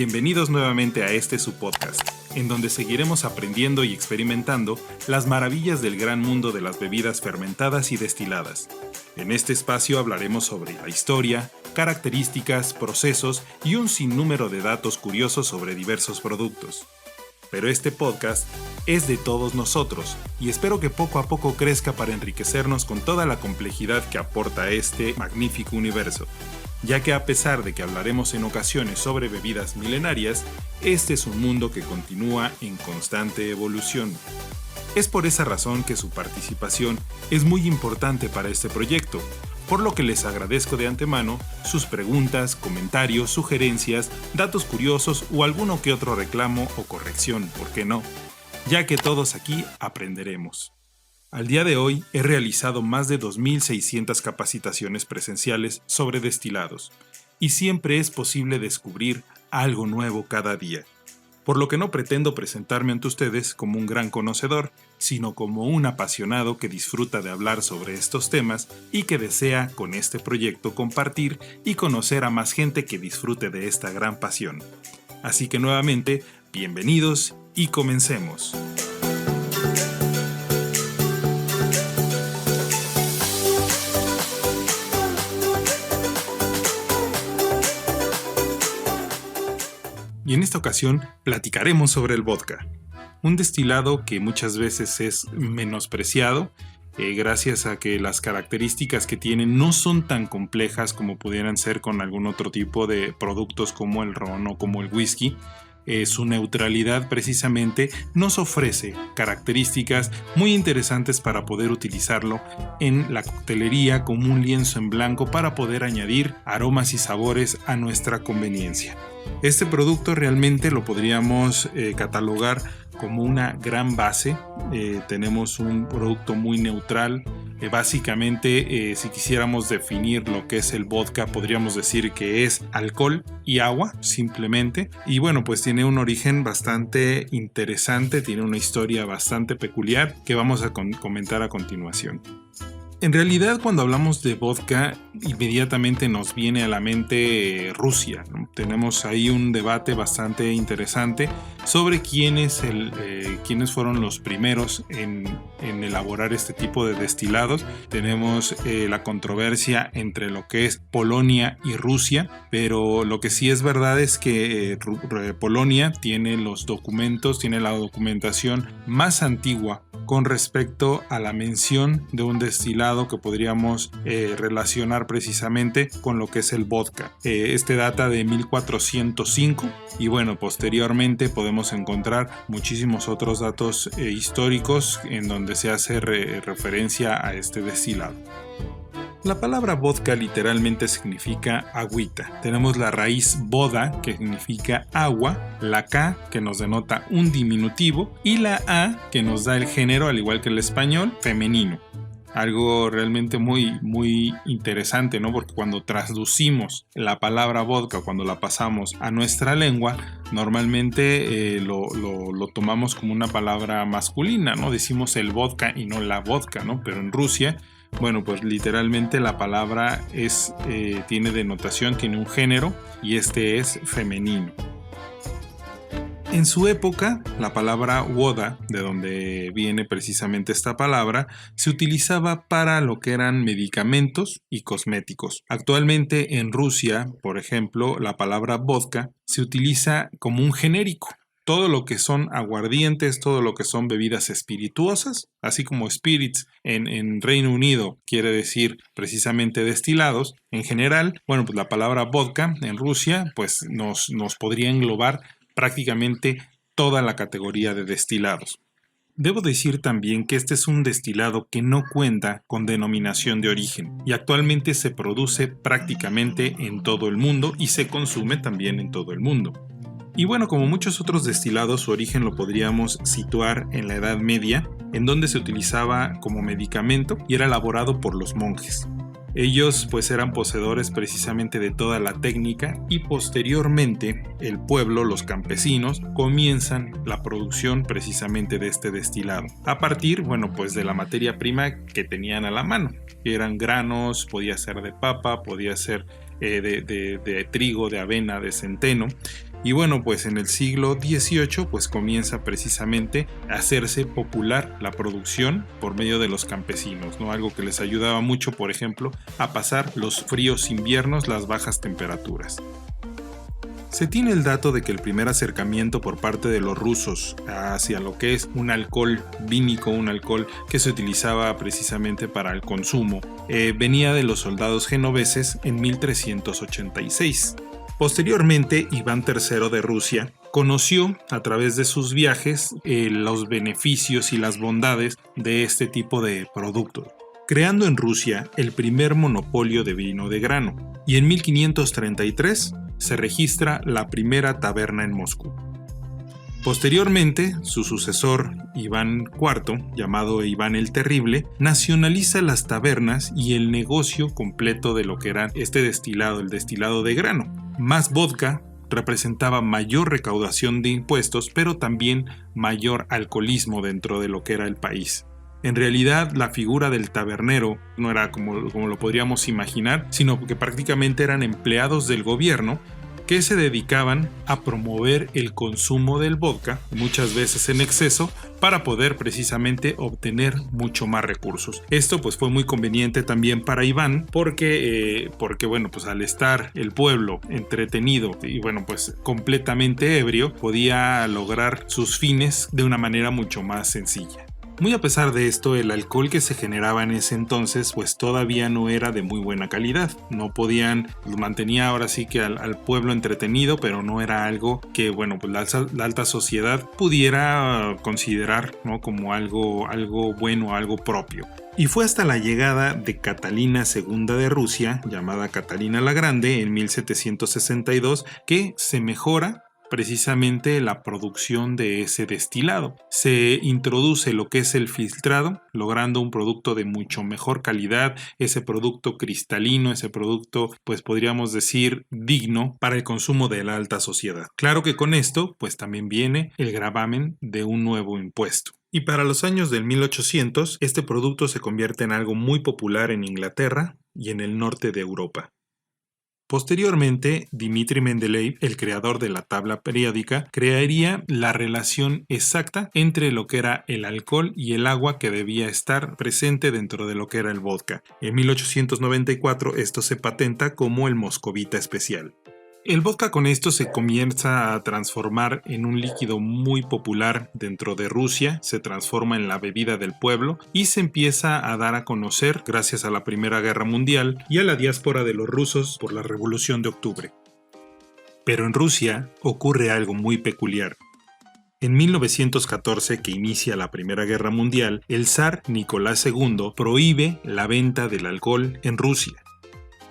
Bienvenidos nuevamente a este su podcast, en donde seguiremos aprendiendo y experimentando las maravillas del gran mundo de las bebidas fermentadas y destiladas. En este espacio hablaremos sobre la historia, características, procesos y un sinnúmero de datos curiosos sobre diversos productos. Pero este podcast es de todos nosotros y espero que poco a poco crezca para enriquecernos con toda la complejidad que aporta este magnífico universo, ya que a pesar de que hablaremos en ocasiones sobre bebidas milenarias, este es un mundo que continúa en constante evolución. Es por esa razón que su participación es muy importante para este proyecto, por lo que les agradezco de antemano sus preguntas, comentarios, sugerencias, datos curiosos o alguno que otro reclamo o corrección, ¿por qué no? Ya que todos aquí aprenderemos. Al día de hoy he realizado más de 2.600 capacitaciones presenciales sobre destilados, y siempre es posible descubrir algo nuevo cada día. Por lo que no pretendo presentarme ante ustedes como un gran conocedor, sino como un apasionado que disfruta de hablar sobre estos temas y que desea con este proyecto compartir y conocer a más gente que disfrute de esta gran pasión. Así que nuevamente, bienvenidos y comencemos. Y en esta ocasión platicaremos sobre el vodka, un destilado que muchas veces es menospreciado gracias a que las características que tiene no son tan complejas como pudieran ser con algún otro tipo de productos como el ron o como el whisky. Su neutralidad precisamente nos ofrece características muy interesantes para poder utilizarlo en la coctelería como un lienzo en blanco para poder añadir aromas y sabores a nuestra conveniencia. Este producto realmente lo podríamos catalogar como una gran base. Tenemos un producto muy neutral. Básicamente, si quisiéramos definir lo que es el vodka, podríamos decir que es alcohol y agua, simplemente. Y bueno, pues tiene un origen bastante interesante, tiene una historia bastante peculiar que vamos a comentar a continuación. En realidad, cuando hablamos de vodka, inmediatamente nos viene a la mente Rusia, ¿no? Tenemos ahí un debate bastante interesante sobre quiénes fueron los primeros en elaborar este tipo de destilados. Tenemos la controversia entre lo que es Polonia y Rusia, pero lo que sí es verdad es que Polonia tiene los documentos, tiene la documentación más antigua con respecto a la mención de un destilado que podríamos relacionar precisamente con lo que es el vodka. Este data de 1405 y bueno, posteriormente podemos encontrar muchísimos otros datos históricos en donde se hace referencia a este destilado. La palabra vodka literalmente significa agüita. Tenemos la raíz boda, que significa agua, la K, que nos denota un diminutivo, y la A, que nos da el género, al igual que el español, femenino. Algo realmente muy, muy interesante, ¿no? Porque cuando traducimos la palabra vodka, cuando la pasamos a nuestra lengua, normalmente lo tomamos como una palabra masculina, ¿no? Decimos el vodka y no la vodka, ¿no? Pero en Rusia, bueno, pues literalmente la palabra tiene denotación, tiene un género y este es femenino. En su época, la palabra woda, de donde viene precisamente esta palabra, se utilizaba para lo que eran medicamentos y cosméticos. Actualmente en Rusia, por ejemplo, la palabra vodka se utiliza como un genérico. Todo lo que son aguardientes, todo lo que son bebidas espirituosas, así como spirits en Reino Unido quiere decir precisamente destilados. En general, bueno, pues la palabra vodka en Rusia pues nos podría englobar prácticamente toda la categoría de destilados. Debo decir también que este es un destilado que no cuenta con denominación de origen y actualmente se produce prácticamente en todo el mundo y se consume también en todo el mundo. Y bueno, como muchos otros destilados, su origen lo podríamos situar en la Edad Media, en donde se utilizaba como medicamento y era elaborado por los monjes. Ellos pues eran poseedores precisamente de toda la técnica y posteriormente el pueblo, los campesinos, comienzan la producción precisamente de este destilado. A partir, bueno, pues de la materia prima que tenían a la mano, que eran granos, podía ser de papa, podía ser de trigo, de avena, de centeno. Y bueno, pues en el siglo XVIII pues comienza precisamente a hacerse popular la producción por medio de los campesinos, ¿no? Algo que les ayudaba mucho, por ejemplo, a pasar los fríos inviernos, las bajas temperaturas. Se tiene el dato de que el primer acercamiento por parte de los rusos hacia lo que es un alcohol vínico, un alcohol que se utilizaba precisamente para el consumo, venía de los soldados genoveses en 1386. Posteriormente, Iván III de Rusia conoció a través de sus viajes los beneficios y las bondades de este tipo de productos, creando en Rusia el primer monopolio de vino de grano, y en 1533 se registra la primera taberna en Moscú. Posteriormente, su sucesor, Iván IV, llamado Iván el Terrible, nacionaliza las tabernas y el negocio completo de lo que era este destilado, el destilado de grano. Más vodka representaba mayor recaudación de impuestos, pero también mayor alcoholismo dentro de lo que era el país. En realidad, la figura del tabernero no era como lo podríamos imaginar, sino que prácticamente eran empleados del gobierno que se dedicaban a promover el consumo del vodka, muchas veces en exceso, para poder precisamente obtener mucho más recursos. Esto pues fue muy conveniente también para Iván porque bueno, pues al estar el pueblo entretenido y bueno, pues completamente ebrio, podía lograr sus fines de una manera mucho más sencilla. Muy a pesar de esto, el alcohol que se generaba en ese entonces pues todavía no era de muy buena calidad. No podían, mantenía ahora sí que al pueblo entretenido, pero no era algo que bueno, pues la alta sociedad pudiera considerar, ¿no?, como algo bueno, algo propio. Y fue hasta la llegada de Catalina II de Rusia, llamada Catalina la Grande, en 1762, que se mejora precisamente la producción de ese destilado. Se introduce lo que es el filtrado, logrando un producto de mucho mejor calidad, ese producto cristalino, ese producto, pues podríamos decir, digno para el consumo de la alta sociedad. Claro que con esto, pues también viene el gravamen de un nuevo impuesto. Y para los años del 1800, este producto se convierte en algo muy popular en Inglaterra y en el norte de Europa. Posteriormente, Dmitri Mendeleev, el creador de la tabla periódica, crearía la relación exacta entre lo que era el alcohol y el agua que debía estar presente dentro de lo que era el vodka. En 1894 esto se patenta como el moscovita especial. El vodka con esto se comienza a transformar en un líquido muy popular dentro de Rusia, se transforma en la bebida del pueblo y se empieza a dar a conocer gracias a la Primera Guerra Mundial y a la diáspora de los rusos por la Revolución de Octubre. Pero en Rusia ocurre algo muy peculiar. En 1914, que inicia la Primera Guerra Mundial, el zar Nicolás II prohíbe la venta del alcohol en Rusia.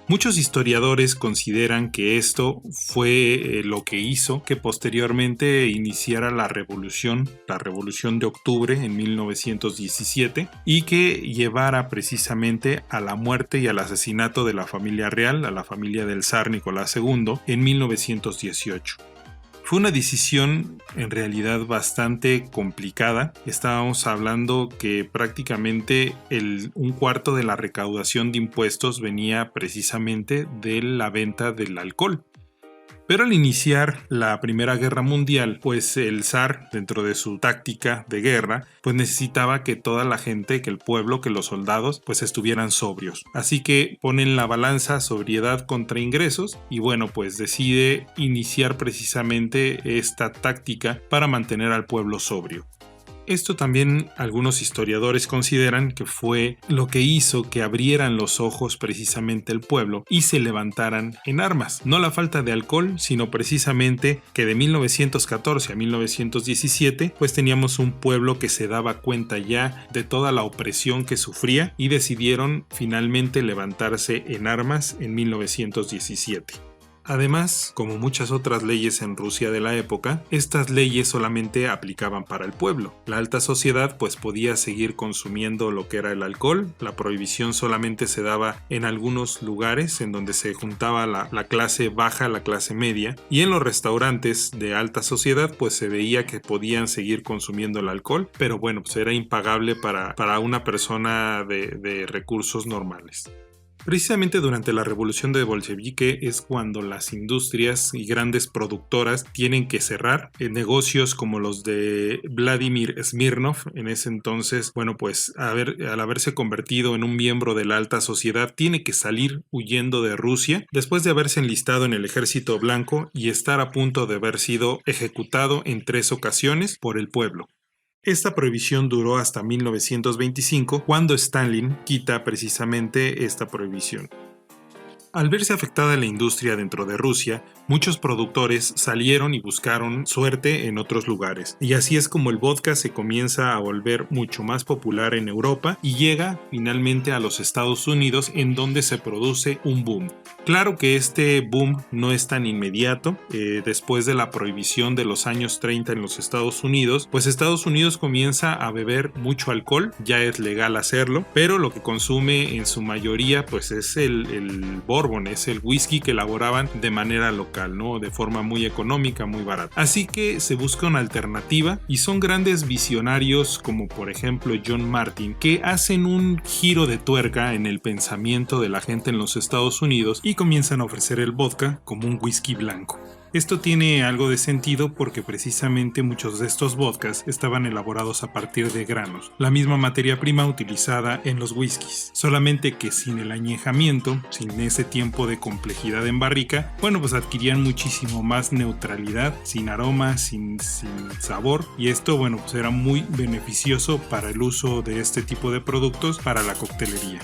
Muchos historiadores consideran que esto fue lo que hizo que posteriormente iniciara la Revolución de Octubre en 1917 y que llevara precisamente a la muerte y al asesinato de la familia real, a la familia del zar Nicolás II en 1918. Fue una decisión en realidad bastante complicada. Estábamos hablando que prácticamente un cuarto de la recaudación de impuestos venía precisamente de la venta del alcohol. Pero al iniciar la Primera Guerra Mundial, pues el zar, dentro de su táctica de guerra, pues necesitaba que toda la gente, que el pueblo, que los soldados, pues estuvieran sobrios. Así que ponen la balanza sobriedad contra ingresos y bueno, pues decide iniciar precisamente esta táctica para mantener al pueblo sobrio. Esto también algunos historiadores consideran que fue lo que hizo que abrieran los ojos precisamente el pueblo y se levantaran en armas. No la falta de alcohol, sino precisamente que de 1914 a 1917 pues teníamos un pueblo que se daba cuenta ya de toda la opresión que sufría y decidieron finalmente levantarse en armas en 1917. Además, como muchas otras leyes en Rusia de la época, estas leyes solamente aplicaban para el pueblo. La alta sociedad pues podía seguir consumiendo lo que era el alcohol. La prohibición solamente se daba en algunos lugares en donde se juntaba la clase baja, la clase media, y en los restaurantes de alta sociedad pues se veía que podían seguir consumiendo el alcohol, pero bueno, pues era impagable para una persona de recursos normales. Precisamente durante la revolución de bolchevique es cuando las industrias y grandes productoras tienen que cerrar. Negocios como los de Vladimir Smirnov, en ese entonces, pues al haberse convertido en un miembro de la alta sociedad, tiene que salir huyendo de Rusia después de haberse enlistado en el ejército blanco y estar a punto de haber sido ejecutado en 3 ocasiones por el pueblo. Esta prohibición duró hasta 1925, cuando Stalin quita precisamente esta prohibición. Al verse afectada la industria dentro de Rusia, muchos productores salieron y buscaron suerte en otros lugares. Y así es como el vodka se comienza a volver mucho más popular en Europa y llega finalmente a los Estados Unidos, en donde se produce un boom. Claro que este boom no es tan inmediato. Después de la prohibición de los años 30 en los Estados Unidos, pues Estados Unidos comienza a beber mucho alcohol, ya es legal hacerlo, pero lo que consume en su mayoría pues es el bourbon, es el whisky que elaboraban de manera local, ¿no? De forma muy económica, muy barata. Así que se busca una alternativa y son grandes visionarios como por ejemplo John Martin, que hacen un giro de tuerca en el pensamiento de la gente en los Estados Unidos y comienzan a ofrecer el vodka como un whisky blanco. Esto tiene algo de sentido porque precisamente muchos de estos vodkas estaban elaborados a partir de granos, la misma materia prima utilizada en los whiskies, solamente que sin el añejamiento, sin ese tiempo de complejidad en barrica, pues adquirían muchísimo más neutralidad, sin aroma, sin sabor, y esto pues era muy beneficioso para el uso de este tipo de productos para la coctelería.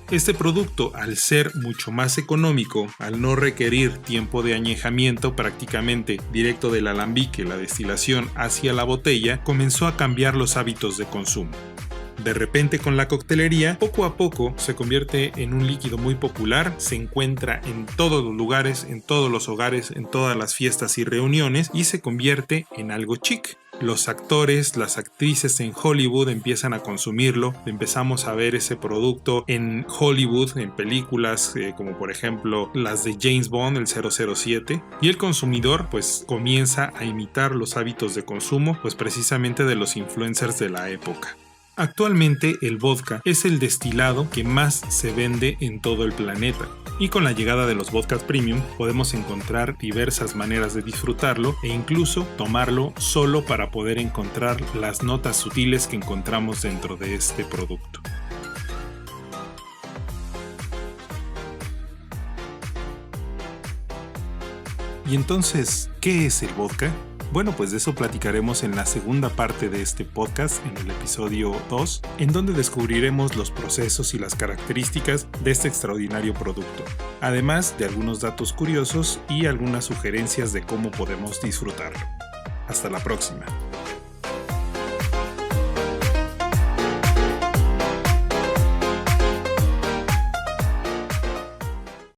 Este producto, al ser mucho más económico, al no requerir tiempo de añejamiento prácticamente directo del alambique, la destilación hacia la botella, comenzó a cambiar los hábitos de consumo. De repente con la coctelería, poco a poco se convierte en un líquido muy popular, se encuentra en todos los lugares, en todos los hogares, en todas las fiestas y reuniones y se convierte en algo chic. Los actores, las actrices en Hollywood empiezan a consumirlo, empezamos a ver ese producto en Hollywood, en películas como por ejemplo las de James Bond, el 007, y el consumidor pues comienza a imitar los hábitos de consumo pues precisamente de los influencers de la época. Actualmente el vodka es el destilado que más se vende en todo el planeta. Y con la llegada de los vodkas premium podemos encontrar diversas maneras de disfrutarlo e incluso tomarlo solo para poder encontrar las notas sutiles que encontramos dentro de este producto. ¿Y entonces qué es el vodka? Pues de eso platicaremos en la segunda parte de este podcast, en el episodio 2, en donde descubriremos los procesos y las características de este extraordinario producto, además de algunos datos curiosos y algunas sugerencias de cómo podemos disfrutarlo. Hasta la próxima.